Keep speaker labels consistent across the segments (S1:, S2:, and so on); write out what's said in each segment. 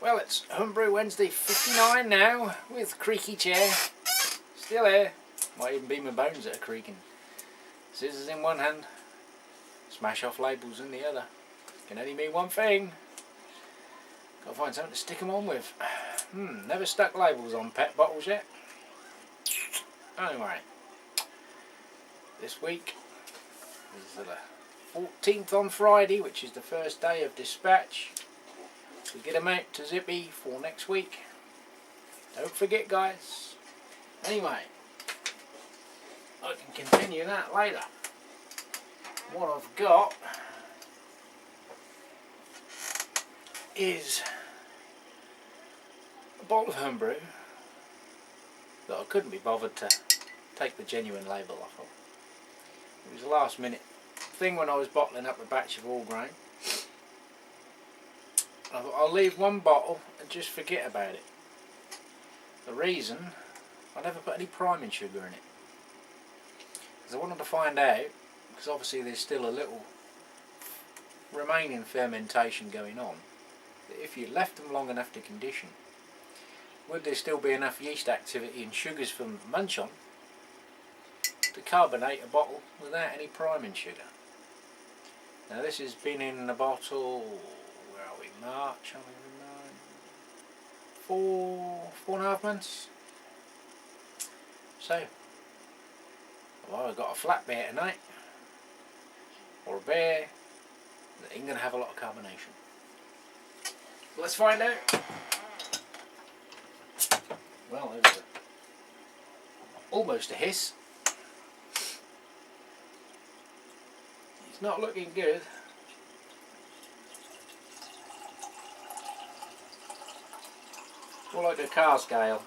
S1: Well, it's Homebrew Wednesday 59 now, with creaky chair. Still here. Might even be my bones that are creaking. Scissors in one hand, smash off labels in the other. Can only mean one thing. Gotta find something to stick them on with. Never stuck labels on pet bottles yet. Anyway, this week is the 14th on Friday, which is the first day of dispatch. We get them out to Zippy for next week. Don't forget, guys. Anyway, I can continue that later. What I've got is a bottle of homebrew that I couldn't be bothered to take the genuine label off of. It was a last minute thing when I was bottling up a batch of all grain. I thought I'll leave one bottle and just forget about it. The reason, I never put any priming sugar in it. Because I wanted to find out, because obviously there's still a little remaining fermentation going on, that if you left them long enough to condition, would there still be enough yeast activity and sugars from munch on to carbonate a bottle without any priming sugar? Now this has been in the bottle, where are we, March, 4.5 months. So, I've either got a flat beer tonight, or a beer that ain't going to have a lot of carbonation. Let's find out. Well, there's almost a hiss. It's not looking good. More like a car scale.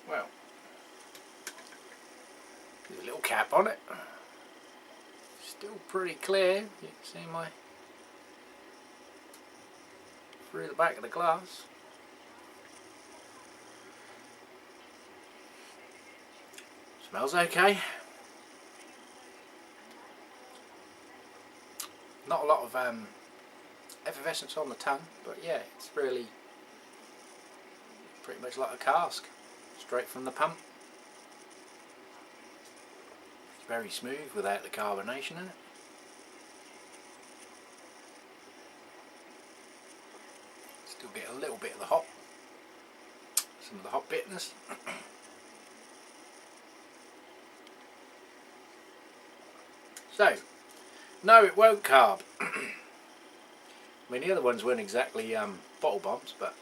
S1: Well, there's a little cap on it. Still pretty clear. You can see my through the back of the glass. Smells okay. Not a lot of effervescence on the tongue, but yeah, it's really pretty much like a cask, straight from the pump. It's very smooth without the carbonation in it. Still get a little bit of the hop, some of the hop bitterness. So, no, it won't carb. I mean, the other ones weren't exactly bottle bombs, but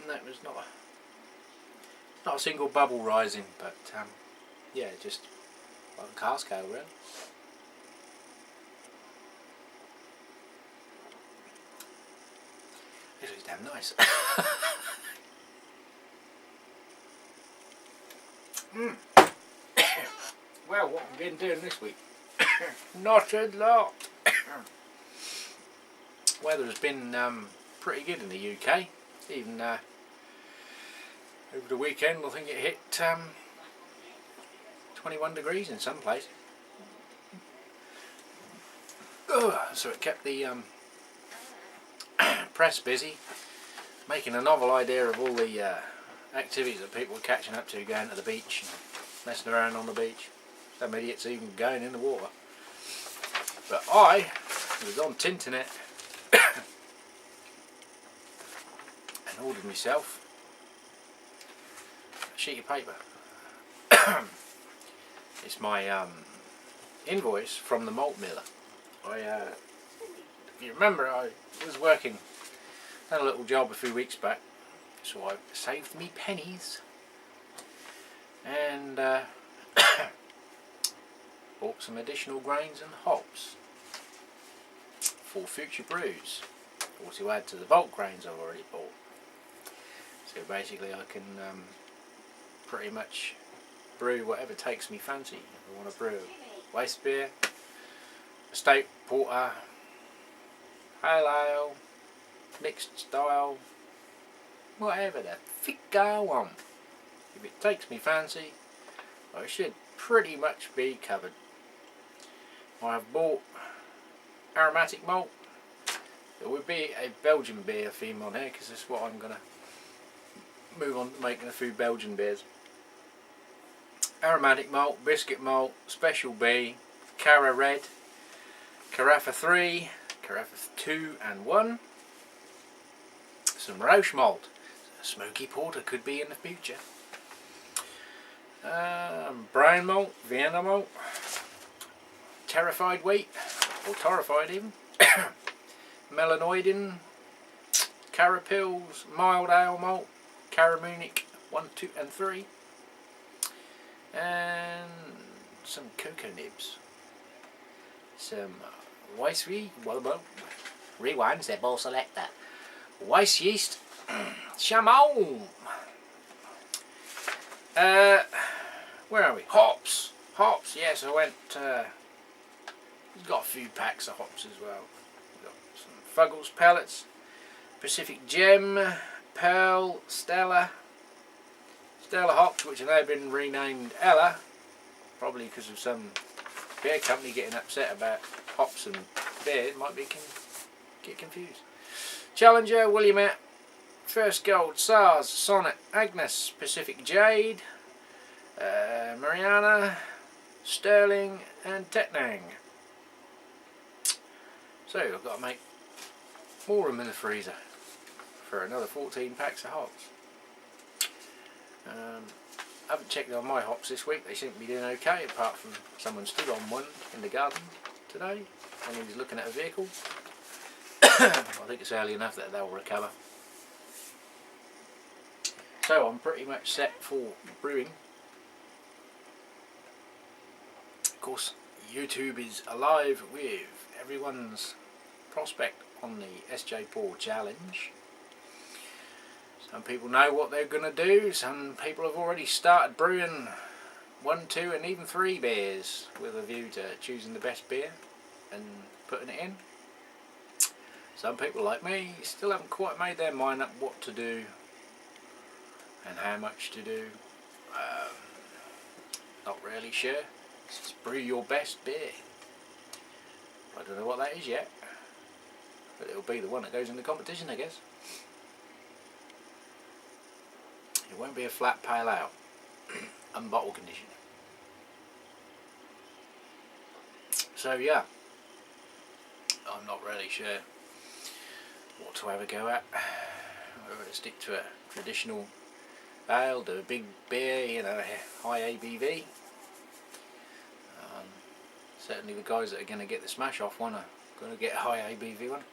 S1: no, it was not a single bubble rising, but yeah, just like a car scale, really. This is damn nice. Well, what have we been doing this week? Not a lot. Weather has been pretty good in the UK. Even over the weekend, I think it hit 21 degrees in some places. So it kept the press busy, making a novel idea of all the activities that people were catching up to, going to the beach and messing around on the beach. Some idiots even going in the water. But I was on Tinternet and ordered myself a sheet of paper. It's my invoice from the malt miller. If you remember, I was working, had a little job a few weeks back, so I saved me pennies and bought some additional grains and hops for future brews, or to add to the bulk grains I've already bought. So basically I can pretty much brew whatever takes me fancy. If I want to brew a waste beer, stout porter, pale ale, mixed style, whatever the fick I want. If it takes me fancy, I should pretty much be covered. I have bought aromatic malt. There would be a Belgian beer theme on here because that's what I'm going to move on to making a few Belgian beers. Aromatic malt, biscuit malt, special B, Cara Red, Carafa 3, Carafa 2 and 1, some Rauch malt, a smoky porter could be in the future, brown malt, Vienna malt, terrified wheat, or torrified even, melanoidin, carapils, mild ale malt, Caramunic 1, 2 and 3, and some cocoa nibs, some Weisswein, rewind, they both select that, Weiss yeast, Chamon, where are we, hops, yes, I went, got a few packs of hops as well, got some Fuggles pellets, Pacific Gem, Pearl, Stella hops, which have now been renamed Ella, probably because of some beer company getting upset about hops and beer. It might be get confused. Challenger, Williamette, First Gold, SARS, Sonnet, Agnes, Pacific Jade, Mariana, Sterling and Tetnang. So I've got to make more room in the freezer for another 14 packs of hops. I haven't checked on my hops this week. They seem to be doing okay, apart from someone stood on one in the garden today and he was looking at a vehicle. I think it's early enough that they'll recover. So I'm pretty much set for brewing. Of course, YouTube is alive with everyone's prospect on the SJ Paul Challenge. Some people know what they're going to do. Some people have already started brewing 1, 2 and even 3 beers with a view to choosing the best beer and putting it in. Some people like me still haven't quite made their mind up what to do and how much to do. Not really sure. Just brew your best beer. I don't know what that is yet, but it'll be the one that goes in the competition, I guess. It won't be a flat pale ale, unbottle condition. So yeah, I'm not really sure what to have a go at. Whether to stick to a traditional ale, do a big beer, you know, high ABV. Certainly the guys that are going to get the smash off one are going to get a high ABV one.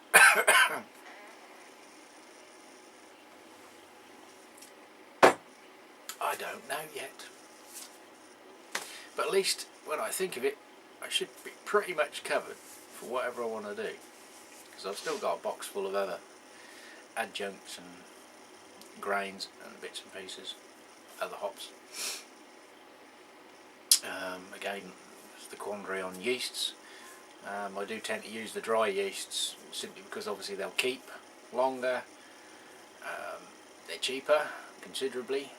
S1: I don't know yet. But at least when I think of it, I should be pretty much covered for whatever I want to do. Because I've still got a box full of other adjuncts and grains and bits and pieces, other hops. Again, it's the quandary on yeasts. I do tend to use the dry yeasts simply because obviously they'll keep longer, they're cheaper considerably,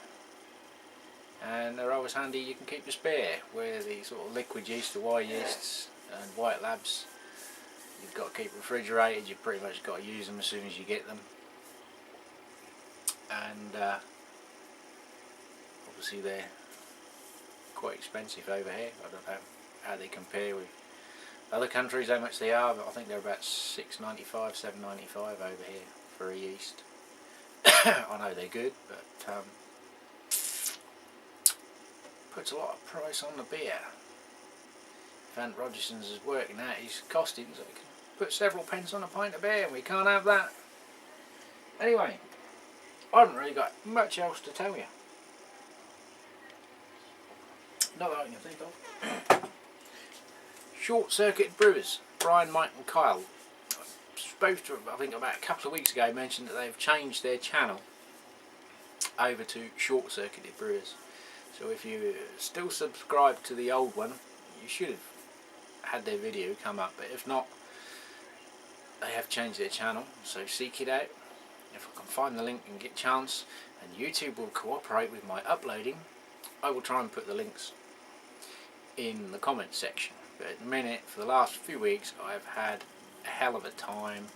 S1: and they're always handy. You can keep a spare, where the sort of liquid yeast, the Y yeasts and White Labs, you've got to keep refrigerated. You've pretty much got to use them as soon as you get them, and obviously they're quite expensive over here. I don't know how they compare with other countries, how much they are, but I think they're about $6.95, $7.95 over here for a yeast. I know they're good, but puts a lot of price on the beer. Van Rogerson's is working out his costings, so he can put several pence on a pint of beer, and we can't have that. Anyway, I haven't really got much else to tell you. Not that I can think of. Short Circuit Brewers, Brian, Mike and Kyle. I was supposed to, I think about a couple of weeks ago, mentioned that they've changed their channel over to Short Circuit Brewers. So if you still subscribe to the old one, you should have had their video come up, but if not, they have changed their channel, so seek it out. If I can find the link and get a chance, and YouTube will cooperate with my uploading, I will try and put the links in the comments section. But at the minute, for the last few weeks, I've had a hell of a time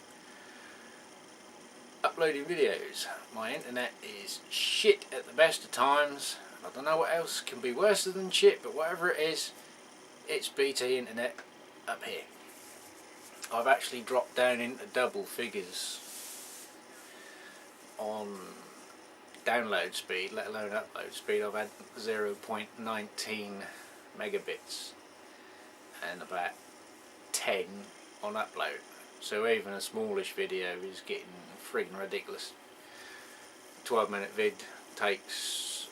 S1: uploading videos. My internet is shit at the best of times. I don't know what else can be worse than shit, but whatever it is, it's BT internet up here. I've actually dropped down into double figures on download speed, let alone upload speed. I've had 0.19 megabits and about 10 on upload. So even a smallish video is getting friggin' ridiculous. 12-minute vid takes,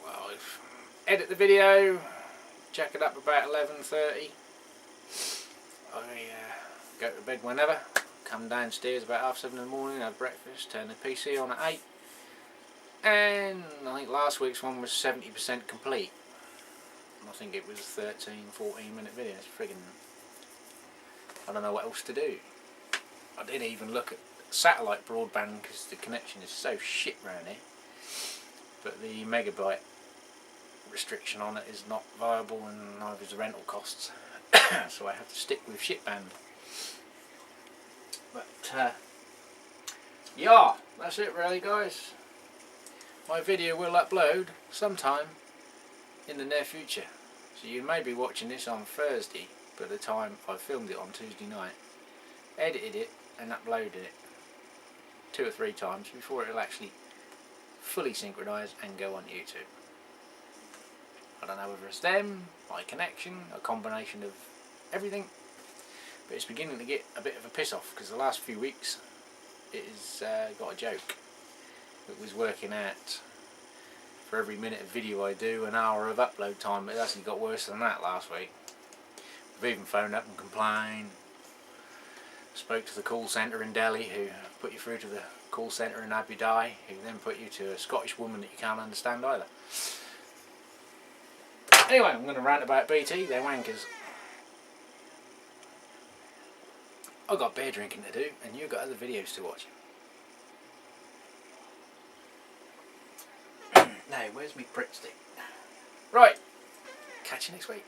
S1: well, edit the video, jack it up about 11:30. I go to bed whenever, come downstairs about 7:30 in the morning, have breakfast, turn the PC on at 8, and I think last week's one was 70% complete. I think it was a 13-14 minute video. It's friggin', I don't know what else to do. I didn't even look at satellite broadband because the connection is so shit round here, but the megabyte restriction on it is not viable, and neither is the rental costs. So I have to stick with shitband. But yeah, that's it really, guys. My video will upload sometime in the near future, so you may be watching this on Thursday by the time I filmed it on Tuesday night, edited it and uploaded it 2 or 3 times before it'll actually fully synchronise and go on YouTube. I don't know whether it's them, my connection, a combination of everything, but it's beginning to get a bit of a piss off because the last few weeks it has got a joke. It was working out for every minute of video I do, an hour of upload time, but it actually got worse than that last week. We've even phoned up and complained. Spoke to the call centre in Delhi, who put you through to the call centre in Abu Dhabi, who then put you to a Scottish woman that you can't understand either. Anyway, I'm going to rant about BT, they're wankers. I've got beer drinking to do, and you've got other videos to watch. Now, where's me prick stick? Right, catch you next week.